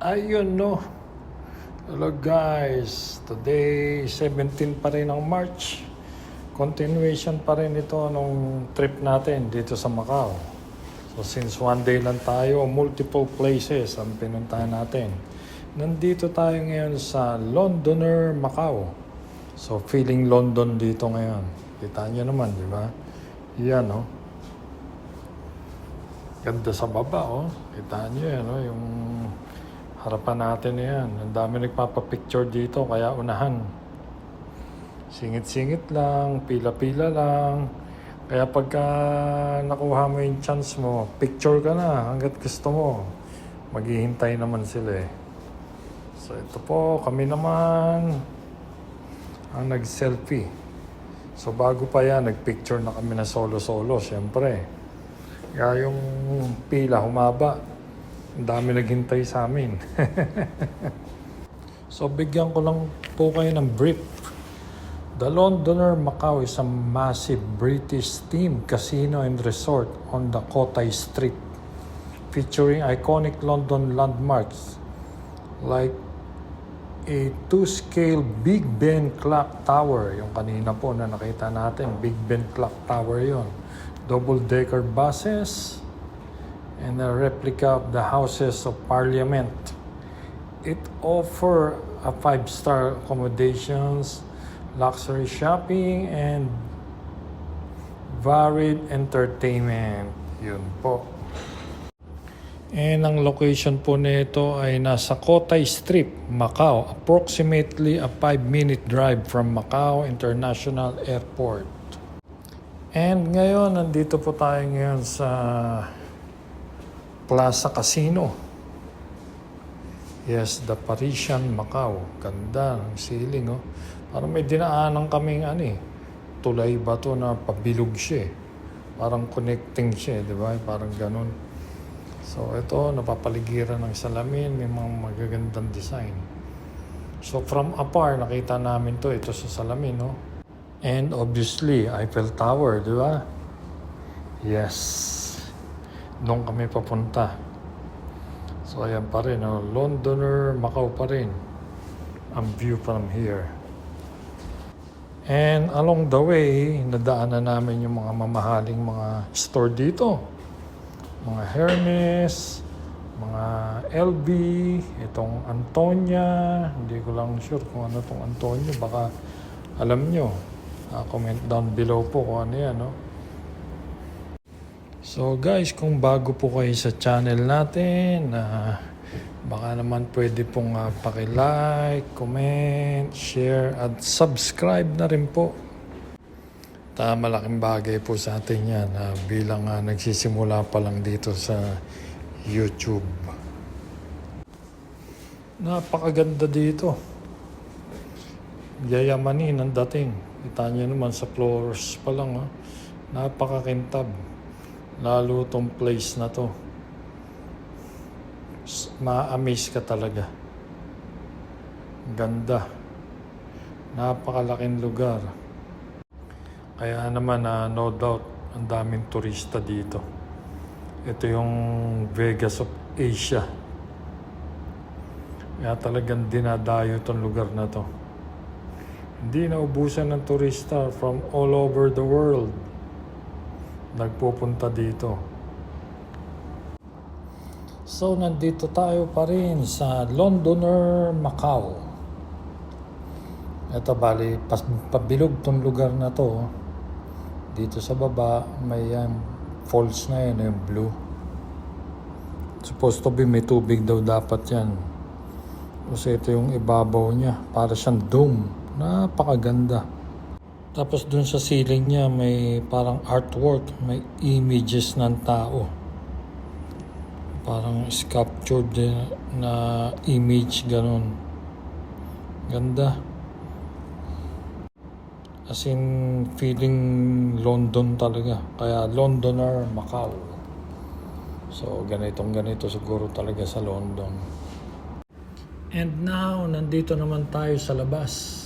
Ayun no. Hello guys. Today 17 pa rin ng March. Continuation pa rin ito nung trip natin dito sa Macau. So since one day lang tayo, multiple places ang pinuntahan natin. Nandito tayo ngayon sa Londoner, Macau. So feeling London dito ngayon. Kita nyo naman, di ba? Yan no. Ganda sa baba oh. Kita nyo yan oh. Yung harapan natin yan. Ang dami nagpapapicture dito, kaya unahan. Singit-singit lang, pila-pila lang. Kaya pagka nakuha mo yung chance mo, picture ka na hanggat gusto mo. Maghihintay naman sila eh. So ito po, kami naman ang nag-selfie. So bago pa yan, nagpicture na kami na solo-solo, syempre. Kaya yung pila humaba. Ang dami naghintay sa amin. So bigyan ko lang po kayo ng brief. The Londoner Macau is a massive British-themed casino and resort on the Cotai Street, featuring iconic London landmarks like a 2-scale Big Ben Clock Tower. Yung kanina po na nakita natin, Big Ben Clock Tower yon. Double-decker buses, and a replica of the Houses of Parliament. It offers a 5-star accommodations, luxury shopping, and varied entertainment. Yun po. And ang location po nito ay nasa Cotai Strip, Macau, approximately a 5-minute drive from Macau International Airport. And ngayon, nandito po tayo ngayon sa Plaza Casino. Yes, the Parisian Macau. Ganda ng ceiling, oh. Parang may dinaanan kaming tulay ba to na pabilog siya. Parang connecting siya, di ba? Parang ganun. So ito, napapaligiran ng salamin, may mga magagandang design. So from afar, nakita namin to, ito sa salamin, no? And obviously, Eiffel Tower, di ba? Yes. Doon kami papunta. So ayan pa rin, oh. Londoner, Macau pa rin ang view from here. And along the way, nadaanan namin yung mga mamahaling mga store dito. Mga Hermes, mga LV, itong Antonia. Hindi ko lang sure kung ano itong Antonia. Baka alam nyo. Comment down below po kung ano yan, no? So guys, kung bago po kayo sa channel natin, baka naman pwede pong paki-like, comment, share, at subscribe na rin po. Malaking bagay po sa atin yan bilang nagsisimula pa lang dito sa YouTube. Napakaganda dito. Yayamanin ang dating. Kita nyo naman sa floors pa lang. Napakakintab. Lalo tong place na to. Ma-amaze ka talaga. Ganda. Napakalaking lugar. Kaya naman no doubt ang daming turista dito. Ito yung Vegas of Asia. Kaya talagang dinadayo tong lugar na to. Hindi naubusan ng turista from all over the world. Nagpupunta dito. So, nandito tayo pa rin sa Londoner, Macau. Ito, bali, pabilog tong lugar na to. Dito sa baba, may falls na yan, yung blue. Supposed to be may tubig daw dapat yan. Kasi ito yung ibabaw niya. Para siyang dome. Napakaganda. Tapos dun sa ceiling niya may parang artwork, may images ng tao. Parang sculptured na image, ganun. Ganda. As in, feeling London talaga. Kaya Londoner, Macau. So ganito siguro talaga sa London. And now, nandito naman tayo sa labas.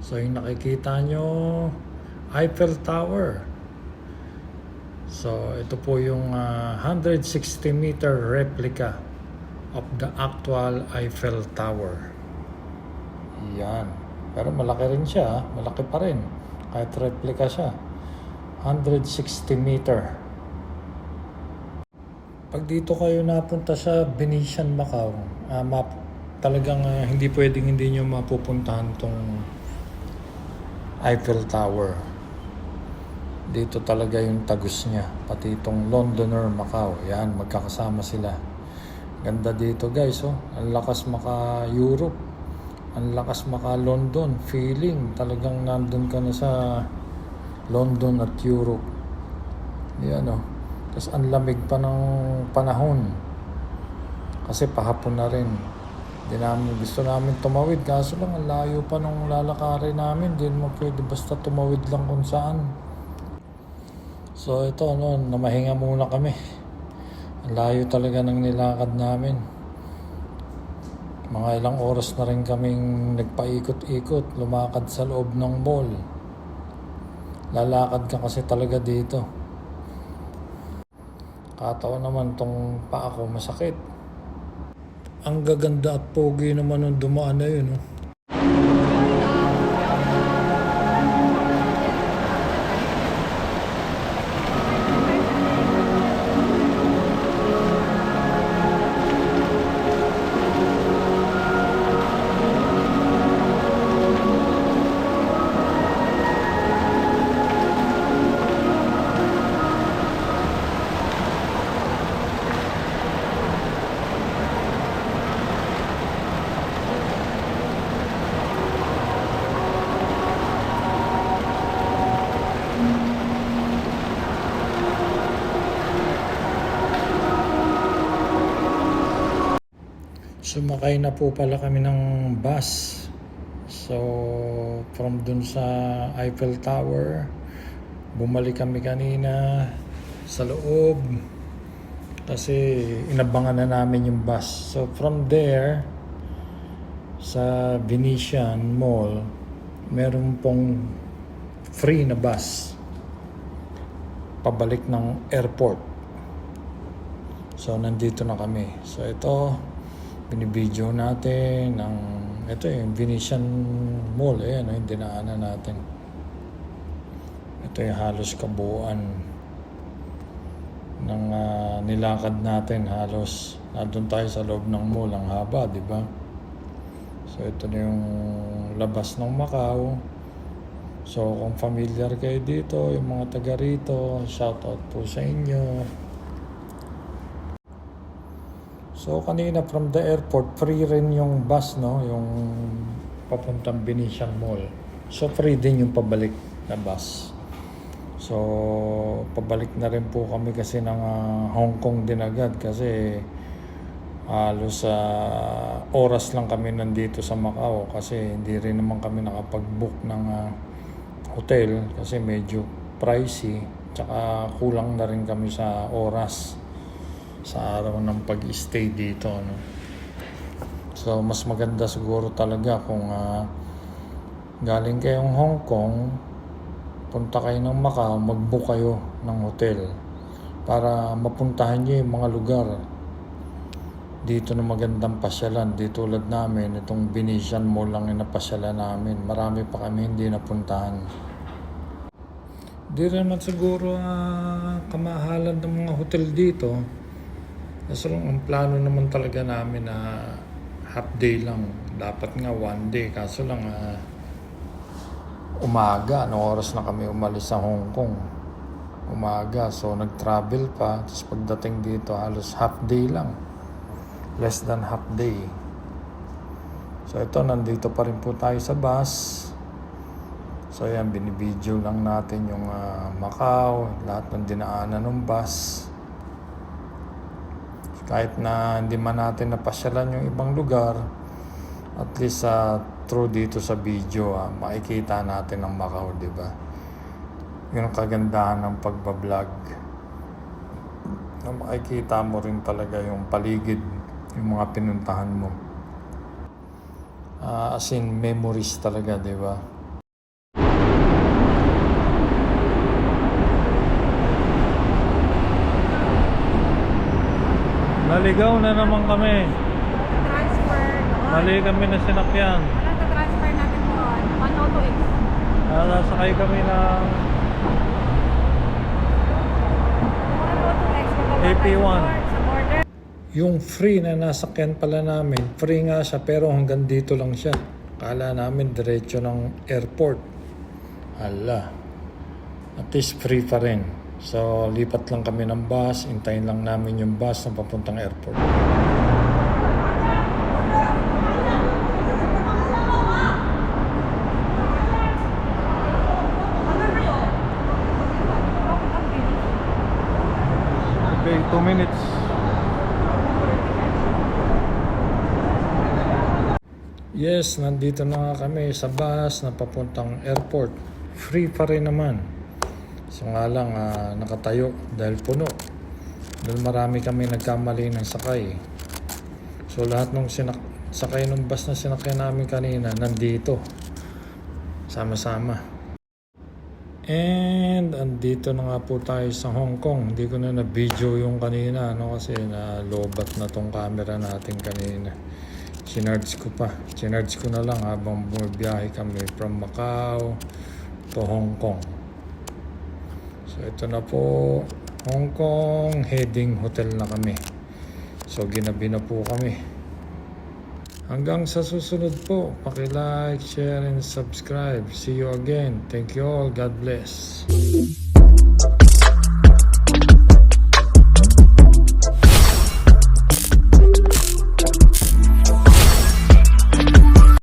So yung nakikita nyo, Eiffel Tower. So ito po yung 160-meter replica of the actual Eiffel Tower. Yan. Pero malaki rin siya, malaki pa rin. Kahit replica siya. 160 meter. Pag dito kayo napunta sa Venetian Macau, talagang hindi pwedeng hindi nyo mapupuntahan tong Eiffel Tower. Dito talaga yung tagus niya. Pati itong Londoner Macau. Yan, magkakasama sila. Ganda dito guys, oh. Ang lakas maka-Europe. Ang lakas maka-London. Feeling, talagang nandun ka na sa London at Europe. Yan, oh. Tapos ang lamig pa ng panahon. Kasi pahapon na rin. Gusto namin tumawid. Kaso lang, ang layo pa nung lalakarin namin. Hindi naman pwede basta tumawid lang kung saan. So ito, namahinga muna kami. Ang layo talaga ng nilakad namin. Mga ilang oras na rin kaming nagpaikot-ikot, lumakad sa loob ng mall. Lalakad ka kasi talaga dito. Kataon naman tong paa ko masakit. Ang gaganda at pogi naman ng dumaan na yun. Sumakay na po pala kami ng bus. So, from dun sa Eiffel Tower, bumalik kami kanina sa loob kasi inabangan na namin yung bus. So, from there, sa Venetian Mall, meron pong free na bus pabalik ng airport. So, nandito na kami. So, ito, binibidyo natin ito yung Venetian Mall. Ayan, yung dinaanan natin. Ito yung halos kabuuan ng nilakad natin. Halos nandun tayo sa loob ng mall. Ang haba, di ba? So ito na yung labas ng Macau. So kung familiar kayo dito, yung mga taga rito, shoutout po sa inyo. So kanina from the airport, free rin yung bus, no? Yung papuntang Venetian Mall. So free din yung pabalik na bus. So pabalik na rin po kami kasi ng Hong Kong din agad kasi halos oras lang kami nandito sa Macau kasi hindi rin naman kami nakapag-book ng hotel kasi medyo pricey. Tsaka kulang na rin kami sa oras sa araw ng pag-stay dito, no? So mas maganda siguro talaga kung galing kayong Hong Kong, punta kayo ng Macau, mag-book kayo ng hotel para mapuntahan nyo yung mga lugar dito na magandang pasyalan. Di tulad namin, itong Venetian Mall lang yung napasyalan namin. Marami pa kami hindi napuntahan. Di rin naman siguro kamahalan ng mga hotel dito. So, ang plano naman talaga namin na half day lang. Dapat nga 1 day. Kaso lang umaga. Anong oras na kami umalis sa Hong Kong? Umaga. So, nag-travel pa. Tapos pagdating dito, halos half day lang. Less than half day. So, ito, nandito pa rin po tayo sa bus. So, yan, binibidyo lang natin yung Macau. Lahat ng dinaanan ng bus. Kahit na hindi man natin napasyalan yung ibang lugar, at least through dito sa video, makikita natin ang Macau, di ba? Yun ang kagandahan ng pagbablog. Makikita mo rin talaga yung paligid, yung mga pinuntahan mo. As in, memories talaga, di ba? Bali, Naligaw na naman kami. Transfer doon. Mali kami na sinakyan. Anong transfer natin doon? 102X. Nasakay kami ng 102X. AP1. Sa border. yung free na nasakyan pala namin. Free nga siya pero hanggang dito lang siya. Kala namin diretso ng airport. Hala. At least free pa rin. So lipat lang kami ng bus. Hintayin lang namin yung bus na papuntang airport. Okay, 2 minutes. Yes, nandito na nga kami sa bus na papuntang airport. Free pa rin naman. So nga lang, nakatayo dahil puno. Dahil marami kami nagkamali ng sakay. So lahat ng sakay ng bus na sinakay namin kanina, nandito. Sama-sama. And andito na nga po tayo sa Hong Kong. Hindi ko na na-video yung kanina, kasi na-lobat na tong camera natin kanina. Sinarge ko pa. Sinarge ko na lang habang bumibiyahe kami from Macau to Hong Kong. So ito na po, Hong Kong, heading hotel na kami. So ginabi na po kami. Hanggang sa susunod po, paki-like, share, and subscribe. See you again. Thank you all. God bless.